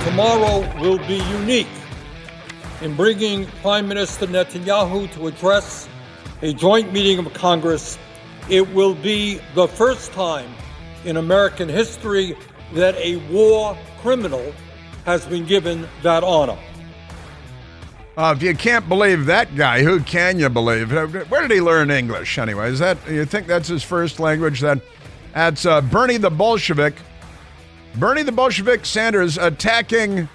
tomorrow will be unique in bringing Prime Minister Netanyahu to address a joint meeting of Congress. It will be the first time in American history that a war criminal has been given that honor. If you can't believe that guy, who can you believe? Where did he learn English anyway? You think that's his first language? That's Bernie the Bolshevik. Bernie the Bolshevik Sanders attacking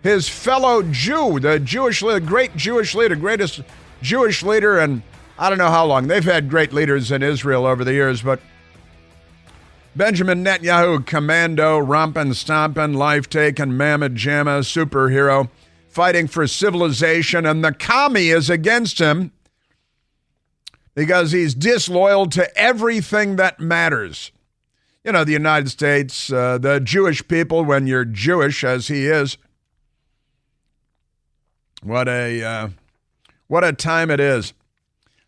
his fellow Jew, the great Jewish leader, greatest Jewish leader, and I don't know how long. They've had great leaders in Israel over the years, but Benjamin Netanyahu, commando, rompin', stompin', life-taking, mamma-jamma, superhero, fighting for civilization, and the commie is against him because he's disloyal to everything that matters. You know, the United States, the Jewish people, when you're Jewish, as he is, what a time it is.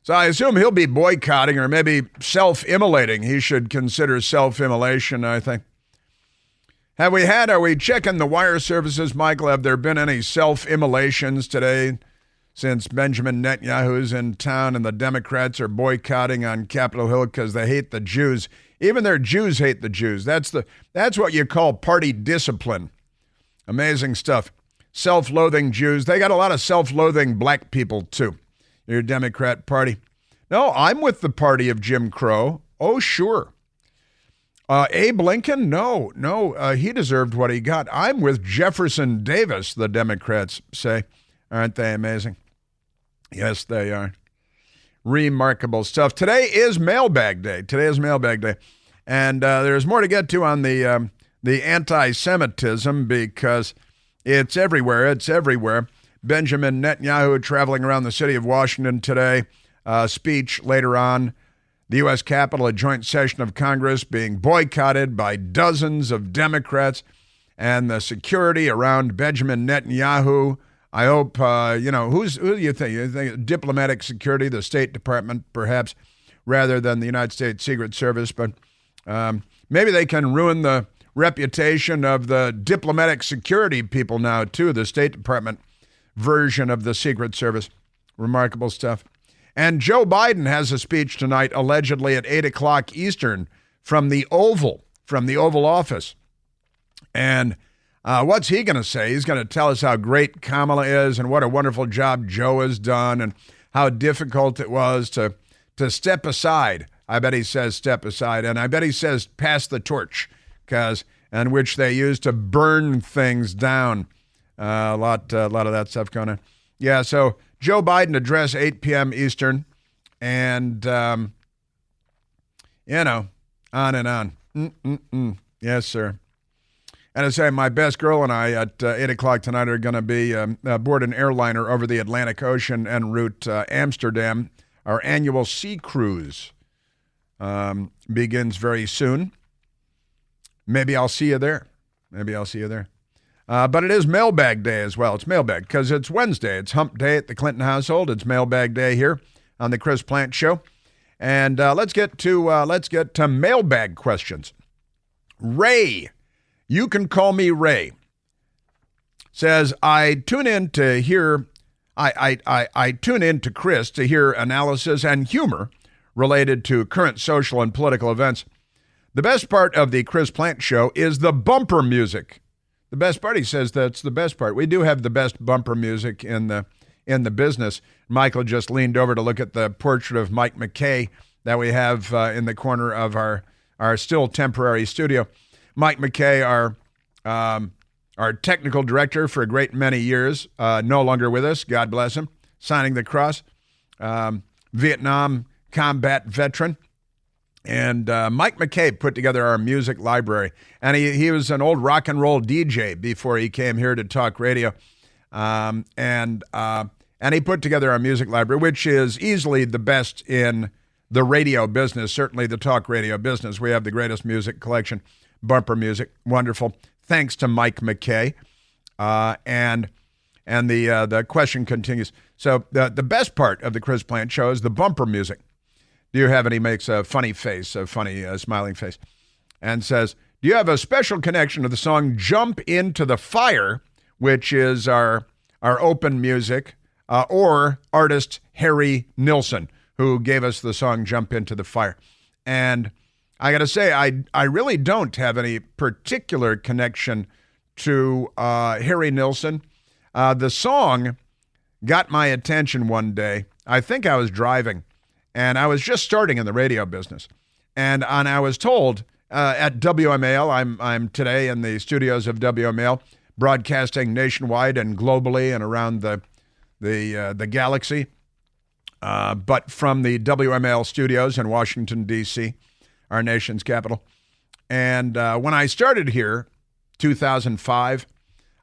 So I assume he'll be boycotting or maybe self-immolating. He should consider self-immolation, I think. Are we checking the wire services, Michael? Have there been any self-immolations today since Benjamin Netanyahu's in town and the Democrats are boycotting on Capitol Hill because they hate the Jews? Even their Jews hate the Jews. That's what you call party discipline. Amazing stuff. Self-loathing Jews. They got a lot of self-loathing black people, too. Your Democrat Party. No, I'm with the party of Jim Crow. Oh, sure. Abe Lincoln? No, he deserved what he got. I'm with Jefferson Davis, the Democrats say. Aren't they amazing? Yes, they are. Remarkable stuff. Today is Mailbag Day. And there's more to get to on the anti-Semitism because it's everywhere. Benjamin Netanyahu traveling around the city of Washington today. Speech later on. The U.S. Capitol, a joint session of Congress being boycotted by dozens of Democrats. And the security around Benjamin Netanyahu. I hope, who do you think? You think diplomatic security, the State Department, perhaps, rather than the United States Secret Service. But maybe they can ruin the reputation of the diplomatic security people now, too, the State Department version of the Secret Service. Remarkable stuff. And Joe Biden has a speech tonight, allegedly at 8 o'clock Eastern, from the Oval Office. And what's he going to say? He's going to tell us how great Kamala is and what a wonderful job Joe has done and how difficult it was to step aside. I bet he says step aside. And I bet he says pass the torch, and which they use to burn things down. A lot of that stuff going on. Yeah, so Joe Biden address 8 p.m. Eastern, and, on and on. Yes, sir. And I say my best girl and I at 8 o'clock tonight are going to be aboard an airliner over the Atlantic Ocean en route to Amsterdam. Our annual sea cruise begins very soon. Maybe I'll see you there. But it is Mailbag Day as well. It's Mailbag because it's Wednesday. It's Hump Day at the Clinton household. It's Mailbag Day here on the Chris Plant Show. And let's get to mailbag questions. Ray, you can call me Ray, says, I tune in to Chris to hear analysis and humor related to current social and political events. The best part of the Chris Plant Show is the bumper music. The best part, he says, that's the best part. We do have the best bumper music in the business. Michael just leaned over to look at the portrait of Mike McKay that we have in the corner of our still temporary studio. Mike McKay, our technical director for a great many years, no longer with us, God bless him, signing the cross, Vietnam combat veteran. And Mike McKay put together our music library. And he was an old rock and roll DJ before he came here to talk radio. And he put together our music library, which is easily the best in the radio business, certainly the talk radio business. We have the greatest music collection, bumper music, wonderful. Thanks to Mike McKay. And the question continues. So the best part of the Chris Plant Show is the bumper music. Do you have any? Makes a funny face, a funny smiling face, and says, do you have a special connection to the song Jump Into the Fire which is our open music, or artist Harry Nilsson, who gave us the song Jump Into the Fire. And I got to say, I really don't have any particular connection to Harry Nilsson. The song got my attention one day. I think I was driving, and I was just starting in the radio business. And I was told at WMAL, I'm today in the studios of WMAL, broadcasting nationwide and globally and around the galaxy. But from the WMAL studios in Washington, D.C., our nation's capital. And when I started here, 2005,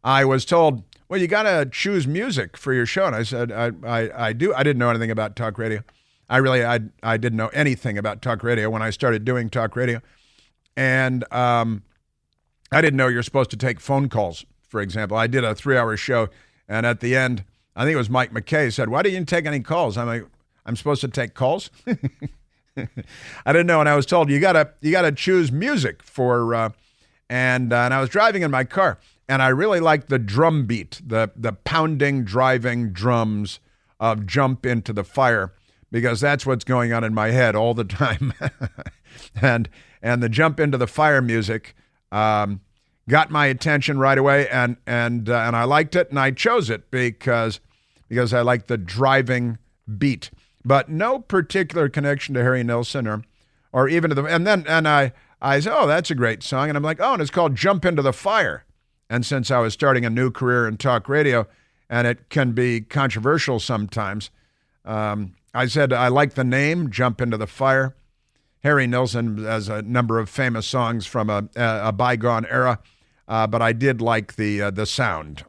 I was told, well, you got to choose music for your show. And I said, I do. I didn't know anything about talk radio. I didn't know anything about talk radio when I started doing talk radio. And I didn't know you're supposed to take phone calls, for example. I did a 3-hour show, and at the end, I think it was Mike McKay said, why didn't you take any calls? I'm like, I'm supposed to take calls? I didn't know, and I was told you gotta choose music for, and I was driving in my car, and I really liked the drum beat, the pounding, driving drums of Jump Into the Fire, because that's what's going on in my head all the time, and the Jump Into the Fire music got my attention right away, and I liked it, and I chose it because I like the driving beat. But no particular connection to Harry Nilsson or even to the, and I said, oh, that's a great song. And I'm like, oh, and it's called Jump Into the Fire. And since I was starting a new career in talk radio, and it can be controversial sometimes, I said, I like the name, Jump Into the Fire. Harry Nilsson has a number of famous songs from a bygone era, but I did like the sound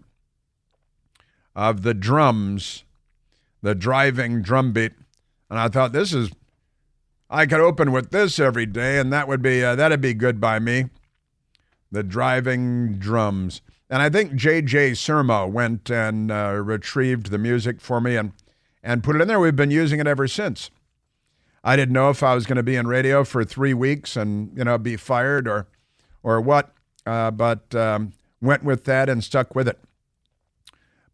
of the drums, the driving drum beat. And I thought, I could open with this every day, and that'd be good by me. The driving drums. And I think J.J. Surma went and retrieved the music for me and put it in there. We've been using it ever since. I didn't know if I was going to be in radio for 3 weeks and, be fired or what, but went with that and stuck with it.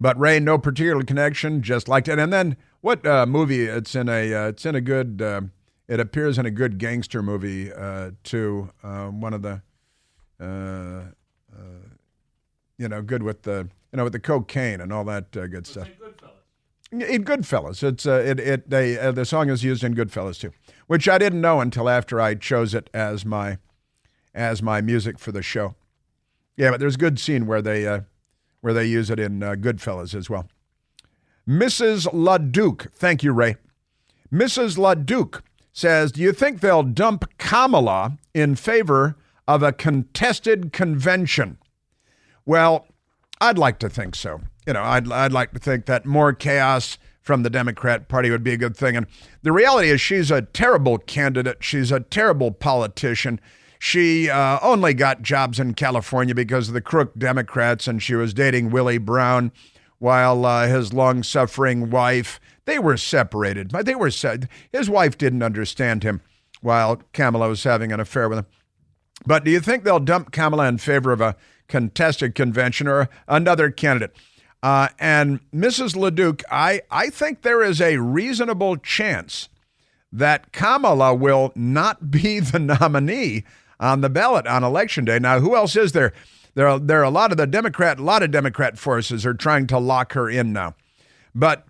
But Ray, no particular connection, just liked it. And then what movie? It's in a good. It appears in a good gangster movie too. One of the, good with the with the cocaine and all that good stuff. In Goodfellas, it's the song is used in Goodfellas too, which I didn't know until after I chose it as my music for the show. Yeah, but there's a good scene where they use it in Goodfellas as well. Mrs. LaDuke, thank you, Ray. Mrs. LaDuke says, do you think they'll dump Kamala in favor of a contested convention? Well, I'd like to think so. I'd like to think that more chaos from the Democrat Party would be a good thing. And the reality is she's a terrible candidate. She's a terrible politician. She only got jobs in California because of the crook Democrats, and she was dating Willie Brown while his long-suffering wife, they were separated. But his wife didn't understand him while Kamala was having an affair with him. But do you think they'll dump Kamala in favor of a contested convention or another candidate? And Mrs. LaDuke, I think there is a reasonable chance that Kamala will not be the nominee on the ballot on Election Day. Now, who else is there? There are a lot of Democrat forces are trying to lock her in now. But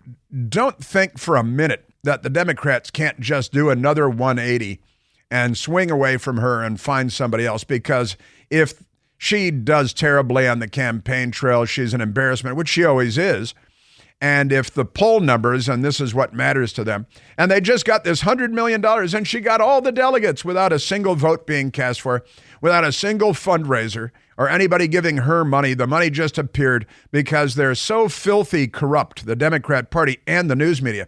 don't think for a minute that the Democrats can't just do another 180 and swing away from her and find somebody else, because if she does terribly on the campaign trail, she's an embarrassment, which she always is. And if the poll numbers, and this is what matters to them, and they just got this $100 million, and she got all the delegates without a single vote being cast for her, without a single fundraiser or anybody giving her money. The money just appeared because they're so filthy corrupt, the Democrat Party and the news media,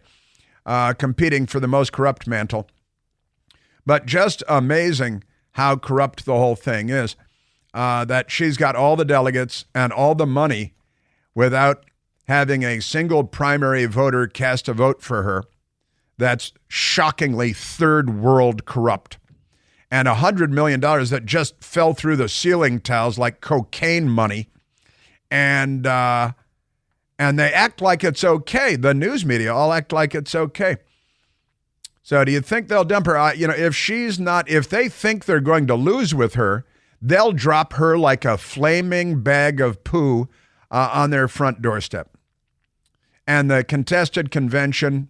competing for the most corrupt mantle. But just amazing how corrupt the whole thing is, that she's got all the delegates and all the money without having a single primary voter cast a vote for her. That's shockingly third world corrupt. And $100 million that just fell through the ceiling tiles like cocaine money. and they act like it's okay. The news media all act like it's okay. So do you think they'll dump her? If they think they're going to lose with her, they'll drop her like a flaming bag of poo on their front doorstep. And the contested convention,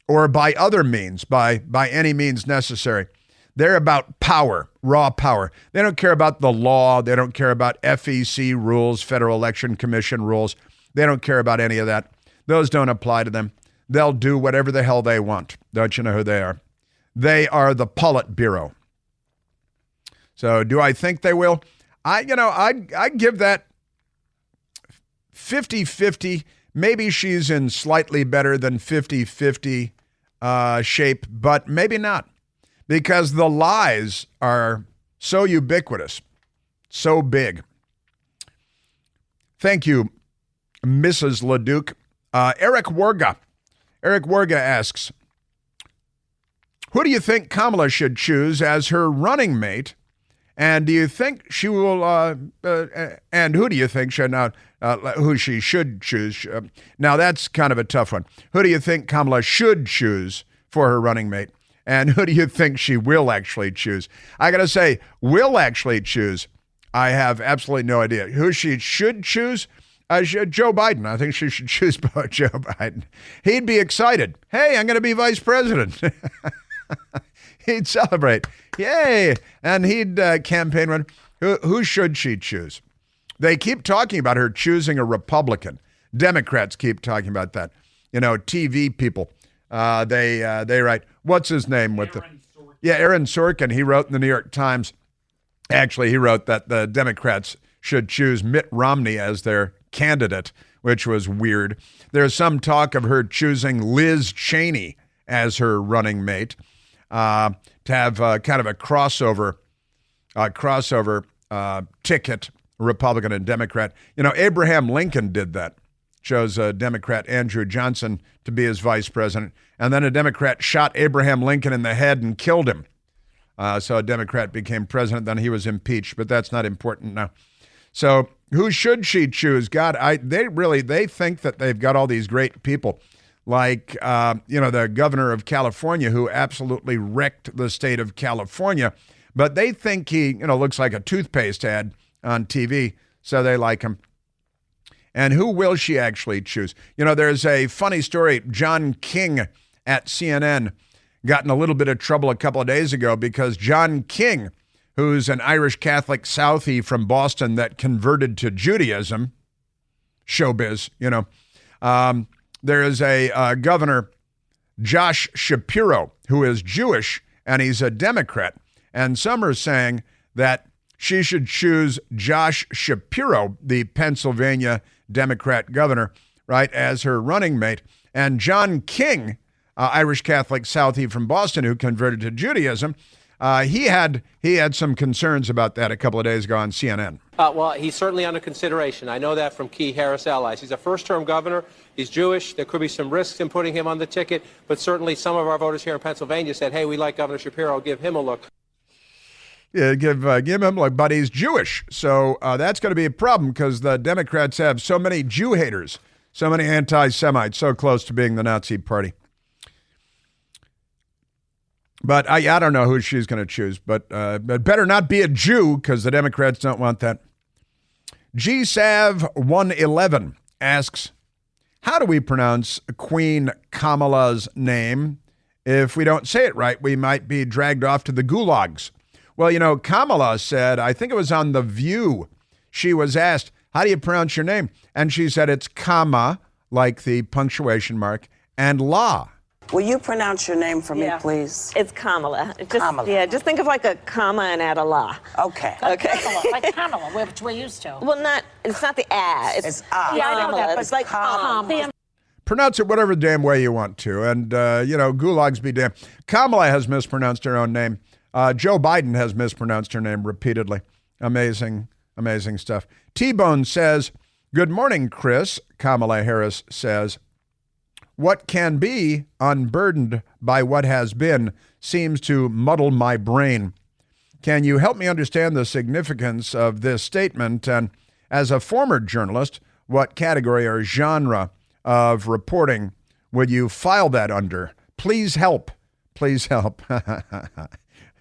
or by other means, by any means necessary, they're about power, raw power. They don't care about the law. They don't care about FEC rules, Federal Election Commission rules. They don't care about any of that. Those don't apply to them. They'll do whatever the hell they want. Don't you know who they are? They are the Politburo. So do I think they will? I give that 50-50. Maybe she's in slightly better than 50-50 shape, but maybe not. Because the lies are so ubiquitous, so big. Thank you, Mrs. LeDuc. Eric Warga asks, who do you think Kamala should choose as her running mate? And do you think she will, and who do you think should not, who she should choose? Now, that's kind of a tough one. Who do you think Kamala should choose for her running mate? And who do you think she will actually choose? I got to say, will actually choose, I have absolutely no idea. Who she should choose? Joe Biden. I think she should choose Joe Biden. He'd be excited. Hey, I'm going to be vice president. He'd celebrate. Yay. And he'd campaign run. Who should she choose? They keep talking about her choosing a Republican. Democrats keep talking about that. TV people. They write, what's his name with Aaron Sorkin. He wrote in the New York Times. Actually, he wrote that the Democrats should choose Mitt Romney as their candidate, which was weird. There's some talk of her choosing Liz Cheney as her running mate, to have kind of a crossover ticket, Republican and Democrat. Abraham Lincoln did that. Chose a Democrat, Andrew Johnson, to be his vice president. And then a Democrat shot Abraham Lincoln in the head and killed him. So a Democrat became president. Then he was impeached, but that's not important now. So who should she choose? God, they think that they've got all these great people, like the governor of California, who absolutely wrecked the state of California. But they think he looks like a toothpaste ad on TV, so they like him. And who will she actually choose? There's a funny story. John King at CNN got in a little bit of trouble a couple of days ago because John King, who's an Irish Catholic Southie from Boston that converted to Judaism, showbiz, there is a governor, Josh Shapiro, who is Jewish, and he's a Democrat. And some are saying that she should choose Josh Shapiro, the Pennsylvania Democrat governor, right, as her running mate. And John King, Irish Catholic Southie from Boston, who converted to Judaism, he had some concerns about that a couple of days ago on CNN. Well, he's certainly under consideration. I know that from key Harris allies. He's a first-term governor. He's Jewish. There could be some risks in putting him on the ticket, but certainly some of our voters here in Pennsylvania said, hey, we like Governor Shapiro. Give him a look. Yeah, give him a look, but he's Jewish. So that's going to be a problem because the Democrats have so many Jew haters, so many anti-Semites, so close to being the Nazi party. But I don't know who she's going to choose, but it better not be a Jew because the Democrats don't want that. GSav111 asks, how do we pronounce Queen Kamala's name? If we don't say it right, we might be dragged off to the gulags. Well, Kamala said, I think it was on The View, she was asked, how do you pronounce your name? And she said it's Kama, like the punctuation mark, and La. Will you pronounce your name for me, please? It's Kamala. Kamala. Yeah, just think of like a comma and add a la. Okay. Like Kamala, which we're used to. Well, it's not the a. It's ah. Yeah, I know that, but It's like Pronounce it whatever damn way you want to. And, gulags be damned. Kamala has mispronounced her own name. Joe Biden has mispronounced her name repeatedly. Amazing, amazing stuff. T-Bone says, good morning, Chris. Kamala Harris says, what can be unburdened by what has been seems to muddle my brain. Can you help me understand the significance of this statement and As a former journalist, what category or genre of reporting would you file that under? Please help. Please help.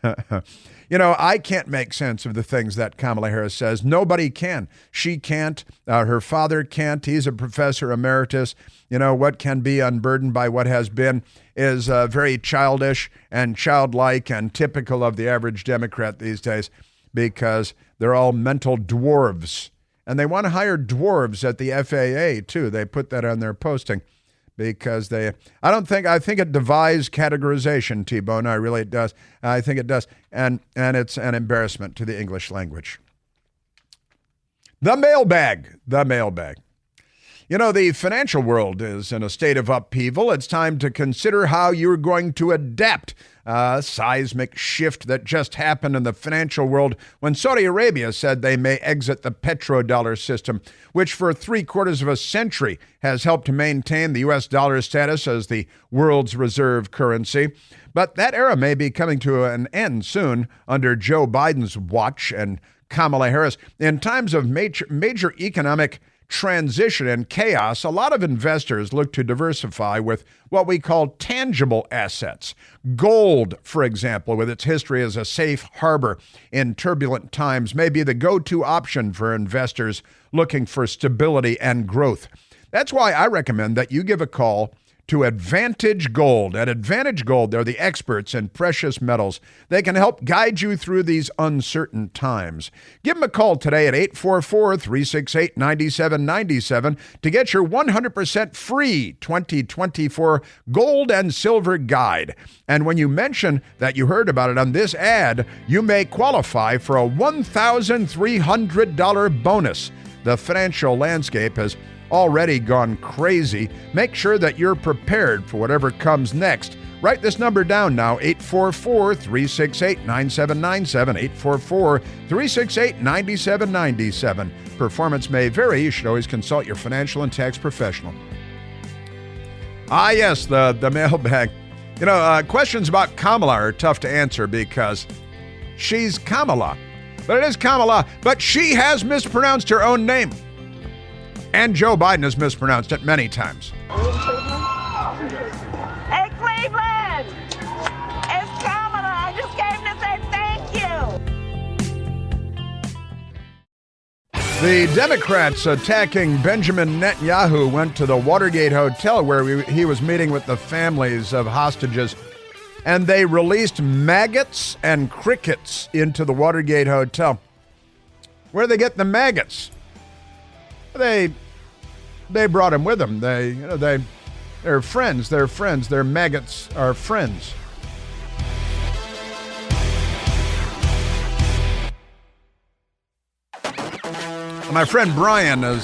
I can't make sense of the things that Kamala Harris says. Nobody can. She can't. Her father can't. He's a professor emeritus. What can be unburdened by what has been is very childish and childlike and typical of the average Democrat these days, because they're all mental dwarves. And they want to hire dwarves at the FAA, too. They put that on their posting because I think it defies categorization, T-Bone. I really it does. I think it does. And it's an embarrassment to the English language. The mailbag. The financial world is in a state of upheaval. It's time to consider how you're going to adapt. A seismic shift that just happened in the financial world when Saudi Arabia said they may exit the petrodollar system, which for 3/4 of a century has helped to maintain the U.S. dollar status as the world's reserve currency. But that era may be coming to an end soon under Joe Biden's watch and Kamala Harris. In times of major economic transition and chaos, a lot of investors look to diversify with what we call tangible assets. Gold, for example, with its history as a safe harbor in turbulent times, may be the go-to option for investors looking for stability and growth. That's why I recommend that you give a call to Advantage Gold. At Advantage Gold, they're the experts in precious metals. They can help guide you through these uncertain times. Give them a call today at 844-368-9797 to get your 100% free 2024 gold and silver guide. And when you mention that you heard about it on this ad, you may qualify for a $1,300 bonus. The financial landscape has already gone crazy. Make sure that you're prepared for whatever comes next. Write this number down now, 844-368-9797, 844-368-9797. Performance may vary. You should always consult your financial and tax professional. Yes, the mailbag. Questions about Kamala are tough to answer because she's Kamala. But it is Kamala, but she has mispronounced her own name. And Joe Biden has mispronounced it many times. Hey, Cleveland! It's Kamala. I just came to say thank you. The Democrats attacking Benjamin Netanyahu went to the Watergate Hotel where he was meeting with the families of hostages, and they released maggots and crickets into the Watergate Hotel. Where do they get the maggots? They brought them with them. They're friends. They're friends. Their maggots are friends. My friend Brian is,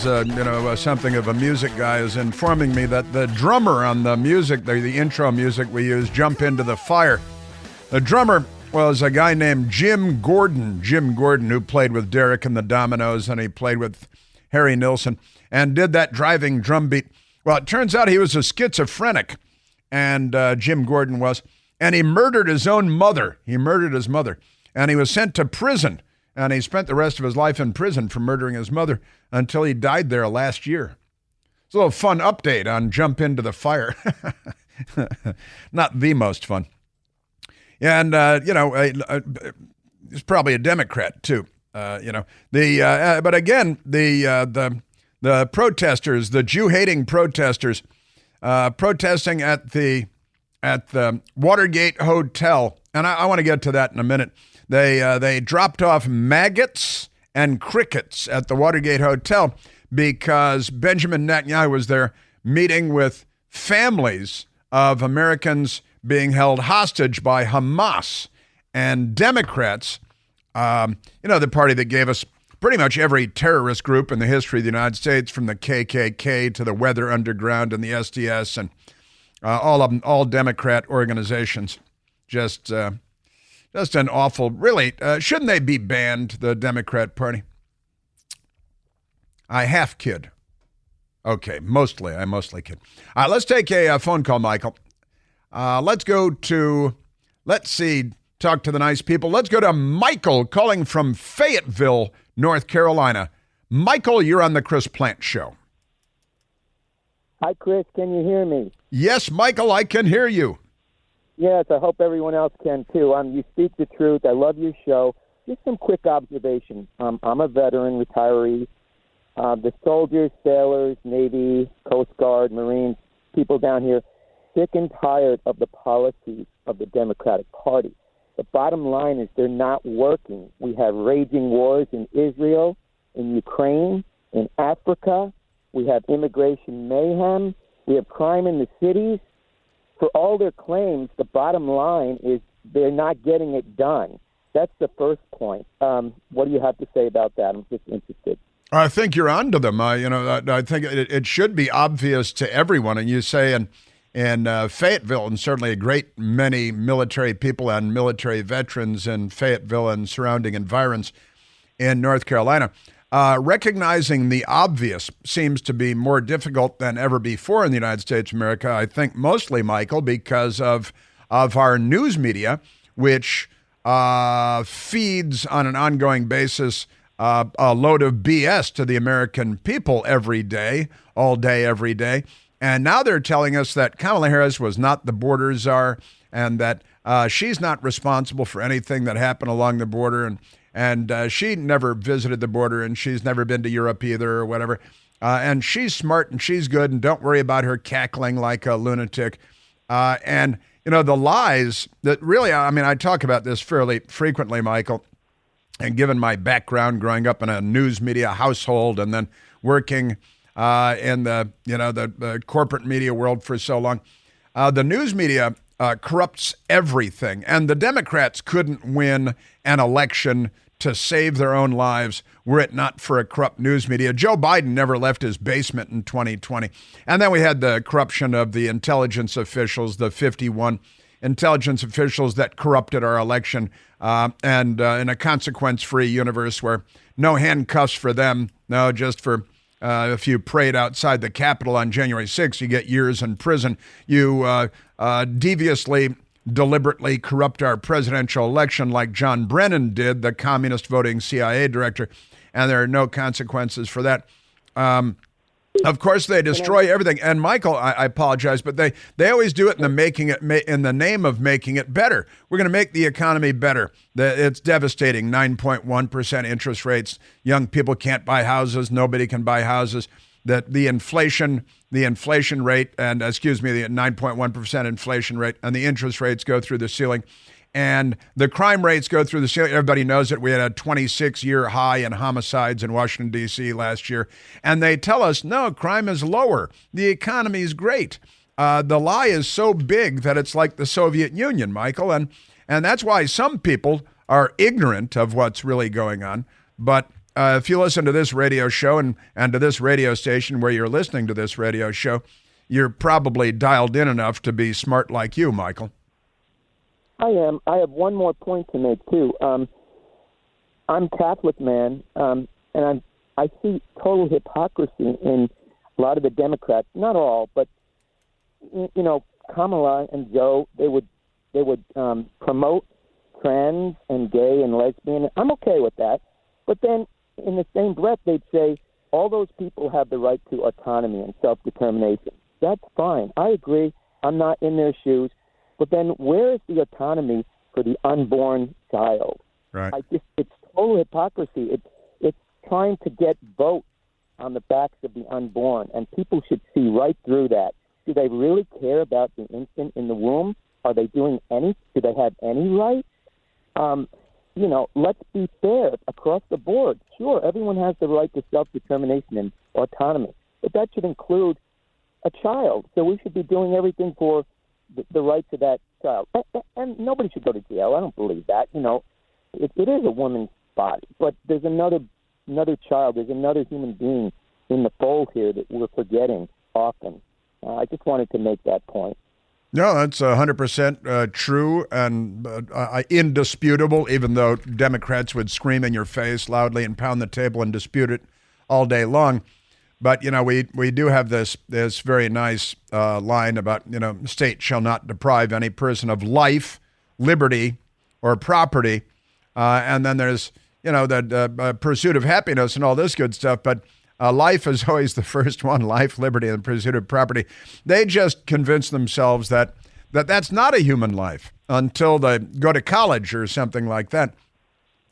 something of a music guy, is informing me that the drummer on the music, the intro music we use, Jump Into the Fire, the drummer was a guy named Jim Gordon, who played with Derek and the Dominoes, and he played with Harry Nilsson, and did that driving drum beat. Well, it turns out he was a schizophrenic, and Jim Gordon was, and he murdered his own mother. He murdered his mother, and he was sent to prison, and he spent the rest of his life in prison for murdering his mother until he died there last year. It's a little fun update on Jump Into the Fire. Not the most fun. And, he's probably a Democrat, too. But again, the protesters, the Jew-hating protesters, protesting at the Watergate Hotel, and I want to get to that in a minute. They dropped off maggots and crickets at the Watergate Hotel because Benjamin Netanyahu was there meeting with families of Americans being held hostage by Hamas. And Democrats, the party that gave us pretty much every terrorist group in the history of the United States, from the KKK to the Weather Underground and the SDS, and all of them, all Democrat organizations. Just an awful, really, shouldn't they be banned, the Democrat Party? I half kid. Okay, I mostly kid. All right, let's take a phone call, Michael. Let's talk to the nice people. Let's go to Michael calling from Fayetteville, North Carolina. Michael, you're on the Chris Plant Show. Hi, Chris. Can you hear me? Yes, Michael, I can hear you. Yes, I hope everyone else can, too. You speak the truth. I love your show. Just some quick observations. I'm a veteran, retiree. The soldiers, sailors, Navy, Coast Guard, Marines, people down here, sick and tired of the policies of the Democratic Party. The bottom line is they're not working. We have raging wars in Israel, in Ukraine, in Africa. We have immigration mayhem. We have crime in the cities. For all their claims, the bottom line is they're not getting it done. That's the first point. What do you have to say about that? I'm just interested. I think you're onto them. I think it should be obvious to everyone. And you say in Fayetteville, and certainly a great many military people and military veterans in Fayetteville and surrounding environs in North Carolina, recognizing the obvious seems to be more difficult than ever before in the United States of America. I think mostly, Michael, because of our news media, which feeds on an ongoing basis a load of BS to the American people every day, all day, every day. And now they're telling us that Kamala Harris was not the border czar and that she's not responsible for anything that happened along the border. And she never visited the border, and she's never been to Europe either or whatever. And she's smart and she's good, and don't worry about her cackling like a lunatic. And, the lies that really, I talk about this fairly frequently, Michael, and given my background growing up in a news media household and then working in the corporate media world for so long, the news media corrupts everything. And the Democrats couldn't win an election to save their own lives were it not for a corrupt news media. Joe Biden never left his basement in 2020. And then we had the corruption of the intelligence officials, the 51 intelligence officials that corrupted our election, and in a consequence-free universe where no handcuffs for them, no, just for if you prayed outside the Capitol on January 6th, you get years in prison. You deviously, deliberately corrupt our presidential election like John Brennan did, the communist voting CIA director, and there are no consequences for that. Of course, they destroy everything. And Michael, I apologize, but they always do it in the name of making it better. We're going to make the economy better. It's devastating. 9.1% interest rates. Young people can't buy houses. Nobody can buy houses. The inflation rate, and the 9.1% inflation rate, and the interest rates go through the ceiling. And the crime rates go through the ceiling. Everybody knows it. We had a 26-year high in homicides in Washington, D.C. last year. And they tell us, no, crime is lower. The economy is great. The lie is so big that it's like the Soviet Union, Michael. And that's why some people are ignorant of what's really going on. But if you listen to this radio show and to this radio station where you're listening to this radio show, you're probably dialed in enough to be smart like you, Michael. I am. I have one more point to make, too. I'm Catholic, man, and I see total hypocrisy in a lot of the Democrats. Not all, but, Kamala and Joe, they would promote trans and gay and lesbian. I'm okay with that. But then in the same breath, they'd say all those people have the right to autonomy and self-determination. That's fine. I agree. I'm not in their shoes. But then where is the autonomy for the unborn child? Right. It's total hypocrisy. It's trying to get votes on the backs of the unborn, and people should see right through that. Do they really care about the infant in the womb? Are they doing any? Do they have any rights? Let's be fair across the board. Sure, everyone has the right to self-determination and autonomy, but that should include a child. So we should be doing everything for the rights of that child. And nobody should go to jail. I don't believe that. It is a woman's body, but there's another child. There's another human being in the fold here that we're forgetting often. I just wanted to make that point. No, that's 100% true and indisputable, even though Democrats would scream in your face loudly and pound the table and dispute it all day long. But, we do have this very nice line about, state shall not deprive any person of life, liberty, or property. And then there's, the pursuit of happiness and all this good stuff, but life is always the first one, life, liberty, and the pursuit of property. They just convince themselves that that's not a human life until they go to college or something like that.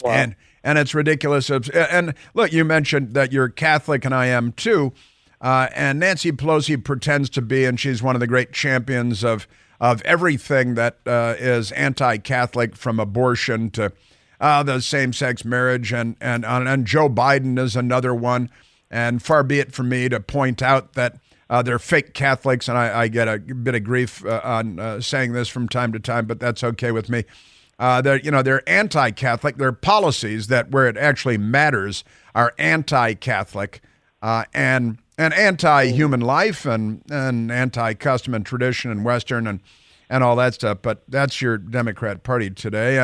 Wow. And it's ridiculous. And look, you mentioned that you're Catholic, and I am too. And Nancy Pelosi pretends to be, and she's one of the great champions of everything that is anti-Catholic, from abortion to the same-sex marriage, and Joe Biden is another one. And far be it from me to point out that they're fake Catholics, and I get a bit of grief on saying this from time to time, but that's okay with me. They're anti-Catholic. Their policies that where it actually matters are anti-Catholic and anti-human life and anti-custom and tradition and Western and all that stuff. But that's your Democrat Party today,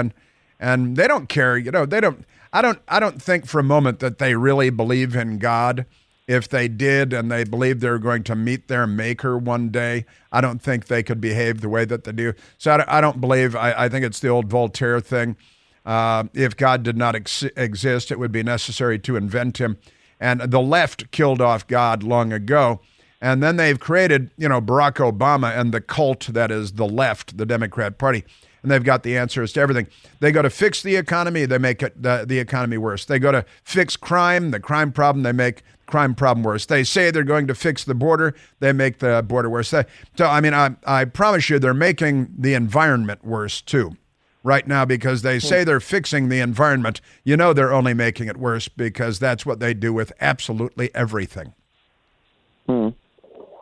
and they don't care. They don't. I don't think for a moment that they really believe in God. If they did and they believed they were going to meet their maker one day, I don't think they could behave the way that they do. So I don't believe, I think it's the old Voltaire thing. If God did not exist, it would be necessary to invent him. And the left killed off God long ago. And then they've created, Barack Obama and the cult that is the left, the Democrat Party. And they've got the answers to everything. They go to fix the economy, they make the economy worse. They go to fix crime, the crime problem, they make crime problem worse. They say they're going to fix the border, they make the border worse. I promise you they're making the environment worse too right now, because they say they're fixing the environment. They're only making it worse, because that's what they do with absolutely everything.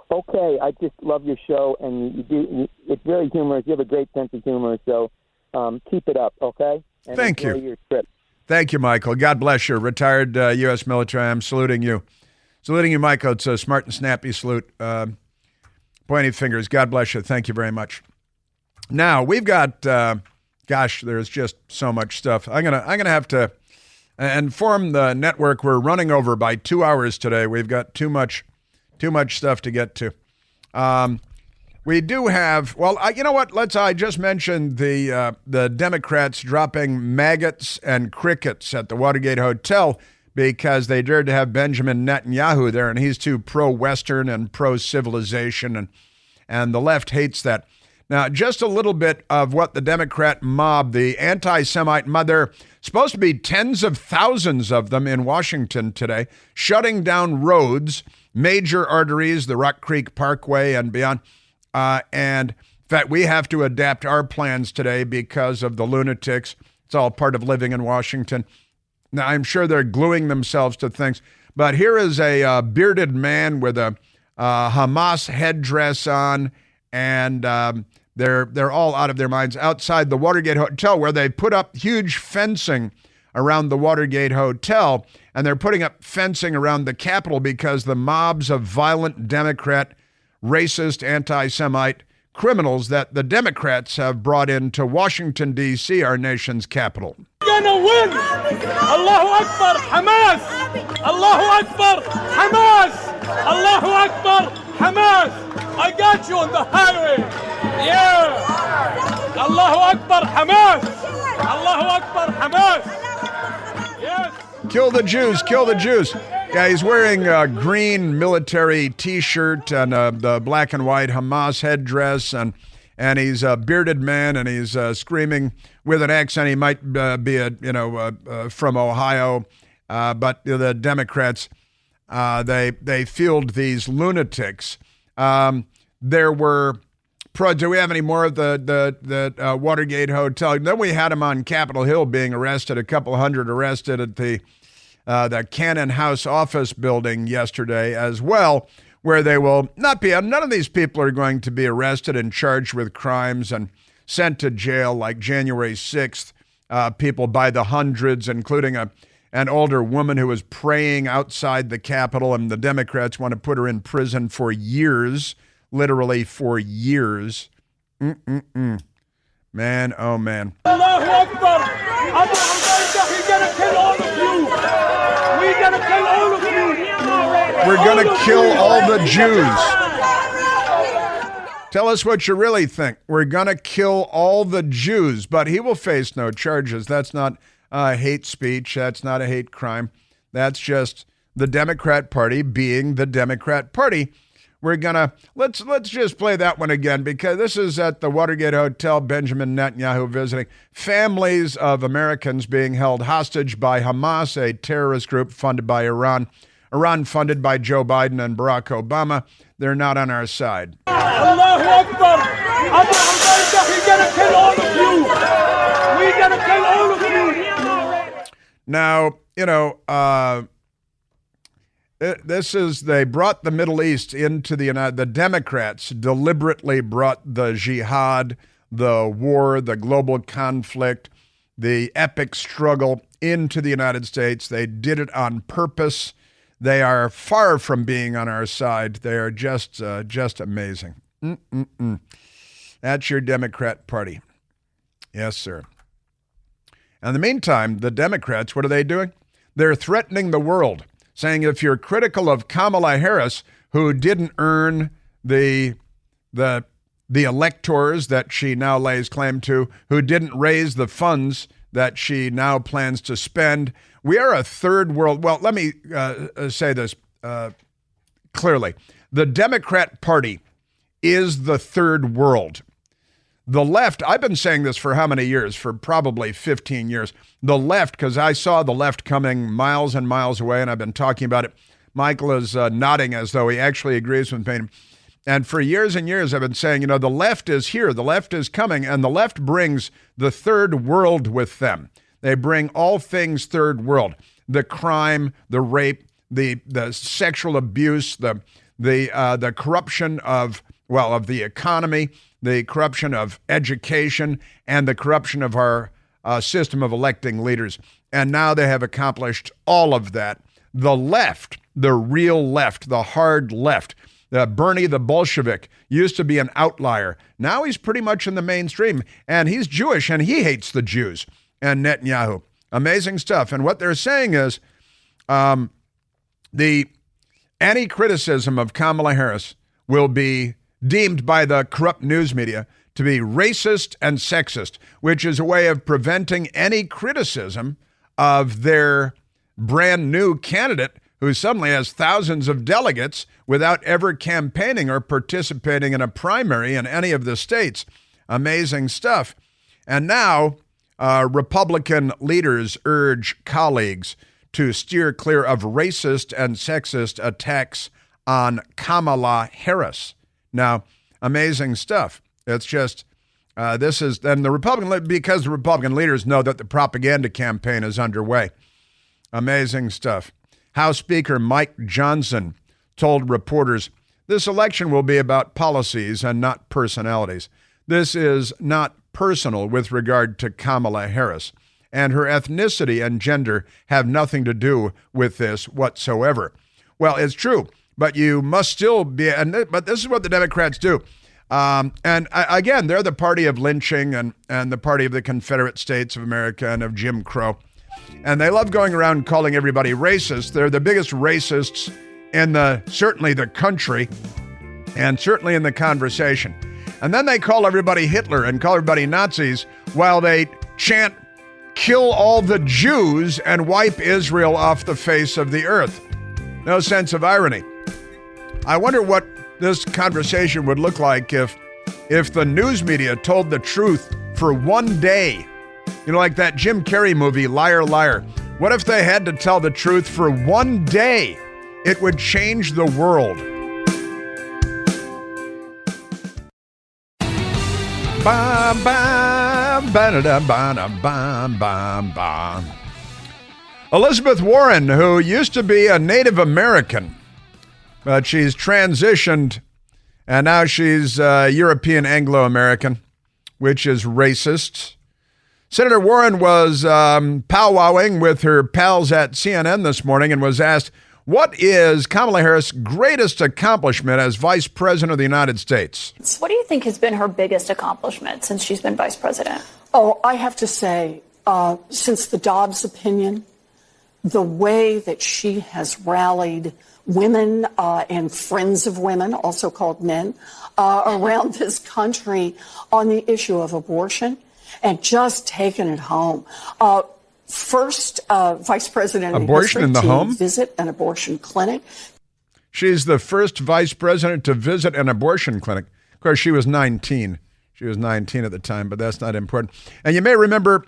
Okay, I just love your show, and it's very humorous. You have a great sense of humor, so keep it up, okay? And Thank you. Your trip. Thank you, Michael. God bless you. Retired U.S. military. I'm saluting you. Saluting you, Michael. It's a smart and snappy salute. Pointing fingers. God bless you. Thank you very much. Now, we've got, there's just so much stuff. I'm gonna have to inform the network we're running over by 2 hours today. We've got too much stuff to get to. We do have, you know what? I just mentioned the Democrats dropping maggots and crickets at the Watergate Hotel because they dared to have Benjamin Netanyahu there, and he's too pro-Western and pro-civilization, and the left hates that. Now, just a little bit of what the Democrat mob, the anti-Semite mob, there are supposed to be tens of thousands of them in Washington today, shutting down roads, major arteries, the Rock Creek Parkway and beyond. And in fact, we have to adapt our plans today because of the lunatics. It's all part of living in Washington. Now, I'm sure they're gluing themselves to things. But here is a bearded man with a Hamas headdress on, and they're all out of their minds outside the Watergate Hotel, where they put up huge fencing around the Watergate Hotel, and they're putting up fencing around the Capitol because the mobs of violent Democrat, racist, anti-Semite criminals that the Democrats have brought into Washington, D.C., our nation's capital. We're gonna win! Allahu Akbar, Hamas! Allahu Akbar, Hamas! Allahu Akbar, Hamas! I got you on the highway! Yeah! Allahu Akbar, Hamas! Allahu Akbar, Hamas! Yes! Kill the Jews, kill the Jews. Yeah, he's wearing a green military T-shirt and the black and white Hamas headdress, and he's a bearded man, and he's screaming with an accent. He might be from Ohio, but the Democrats they field these lunatics. There were. Do we have any more of the Watergate Hotel? Then we had him on Capitol Hill being arrested. A couple hundred arrested at the Cannon House office building yesterday as well, where they will not be. None of these people are going to be arrested and charged with crimes and sent to jail like January 6th. People by the hundreds, including an older woman who was praying outside the Capitol, and the Democrats want to put her in prison for years, literally for years. Man, oh man. Allahu Akbar! Abu Ubaidah, we're gonna kill all of you! We're gonna kill all of you! We're gonna kill all the Jews. Tell us what you really think. We're gonna kill all the Jews, but he will face no charges. That's not hate speech. That's not a hate crime. That's just the Democrat Party being the Democrat Party. We're gonna let's just play that one again, because this is at the Watergate Hotel, Benjamin Netanyahu visiting families of Americans being held hostage by Hamas, a terrorist group funded by Iran. Iran funded by Joe Biden and Barack Obama. They're not on our side. Allahu Akbar! We're gonna kill all of you! We're gonna kill all of you! Now, they brought the Middle East into the Democrats deliberately brought the jihad, the war, the global conflict, the epic struggle into the United States. They did it on purpose. They are far from being on our side. They are just amazing. That's your Democrat Party. Yes, sir. In the meantime, the Democrats, what are they doing? They're threatening the world, saying if you're critical of Kamala Harris, who didn't earn the electors that she now lays claim to, who didn't raise the funds that she now plans to spend, we are a third world. Well, let me say this clearly. The Democrat Party is the third world. The left, I've been saying this for how many years? For probably 15 years. The left, because I saw the left coming miles and miles away, and I've been talking about it. Michael is nodding as though he actually agrees with me. And for years and years, I've been saying, the left is here, the left is coming, and the left brings the third world with them. They bring all things third world: the crime, the rape, the sexual abuse, the corruption of the economy, the corruption of education, and the corruption of our system of electing leaders. And now they have accomplished all of that. The left, the real left, the hard left, Bernie the Bolshevik, used to be an outlier. Now he's pretty much in the mainstream, and he's Jewish, and he hates the Jews and Netanyahu. Amazing stuff. And what they're saying is the any criticism of Kamala Harris will be deemed by the corrupt news media to be racist and sexist, which is a way of preventing any criticism of their brand new candidate who suddenly has thousands of delegates without ever campaigning or participating in a primary in any of the states. Amazing stuff. And now Republican leaders urge colleagues to steer clear of racist and sexist attacks on Kamala Harris. Now, amazing stuff. It's just, this is, and the because the Republican leaders know that the propaganda campaign is underway. Amazing stuff. House Speaker Mike Johnson told reporters, this election will be about policies and not personalities. This is not personal with regard to Kamala Harris, and her ethnicity and gender have nothing to do with this whatsoever. Well, it's true. But you must still be, but this is what the Democrats do. Again, they're the party of lynching and the party of the Confederate States of America and of Jim Crow. And they love going around calling everybody racist. They're the biggest racists in certainly the country and certainly in the conversation. And then they call everybody Hitler and call everybody Nazis while they chant, kill all the Jews and wipe Israel off the face of the earth. No sense of irony. I wonder what this conversation would look like if the news media told the truth for one day. Like that Jim Carrey movie, Liar, Liar. What if they had to tell the truth for one day? It would change the world. Bam, bam, ba-da-da, ba-da, bam, bam, bam. Elizabeth Warren, who used to be a Native American, but she's transitioned, and now she's European Anglo-American, which is racist. Senator Warren was powwowing with her pals at CNN this morning and was asked, what is Kamala Harris' greatest accomplishment as Vice President of the United States? What do you think has been her biggest accomplishment since she's been Vice President? Oh, I have to say, since the Dobbs opinion, the way that she has rallied women and friends of women, also called men, around this country on the issue of abortion and just taken it home. first vice president Abortion in the to home? visit an abortion clinic. She's the first vice president to visit an abortion clinic. Of course, she was 19. She was 19 at the time, but that's not important. And you may remember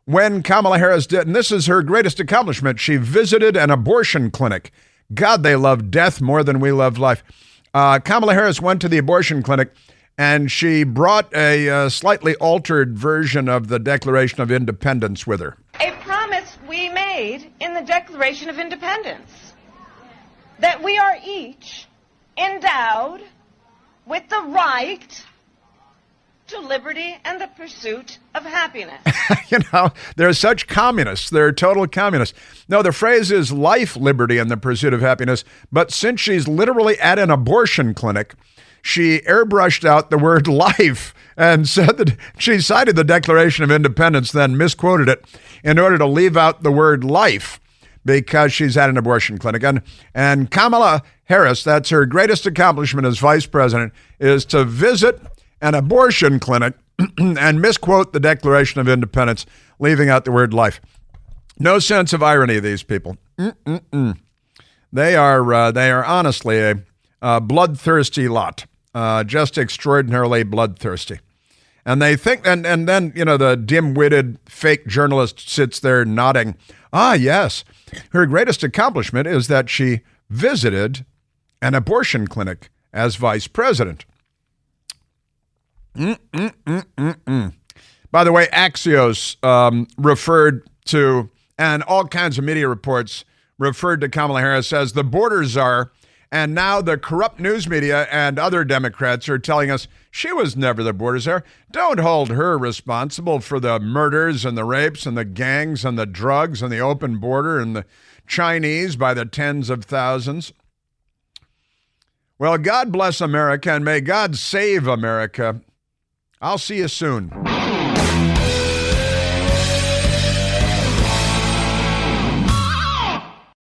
when Kamala Harris did, and this is her greatest accomplishment, she visited an abortion clinic. God, they love death more than we love life. Kamala Harris went to the abortion clinic, and she brought a slightly altered version of the Declaration of Independence with her. A promise we made in the Declaration of Independence that we are each endowed with the right to liberty and the pursuit of happiness. You know, they're such communists. They're total communists. No, the phrase is life, liberty, and the pursuit of happiness. But since she's literally at an abortion clinic, she airbrushed out the word life and said that she cited the Declaration of Independence, then misquoted it in order to leave out the word life because she's at an abortion clinic. And Kamala Harris, that's her greatest accomplishment as vice president, is to visit an abortion clinic and misquote the Declaration of Independence, leaving out the word life. No sense of irony, these people. They are honestly a bloodthirsty lot, just extraordinarily bloodthirsty. And they think, and then, you know, the dim-witted fake journalist sits there nodding. Ah, yes, her greatest accomplishment is that she visited an abortion clinic as vice president. By the way, Axios referred to, and all kinds of media reports referred to Kamala Harris as the border czar, and now the corrupt news media and other Democrats are telling us she was never the border czar. Don't hold her responsible for the murders and the rapes and the gangs and the drugs and the open border and the Chinese by the tens of thousands. Well, God bless America, and may God save America. I'll see you soon.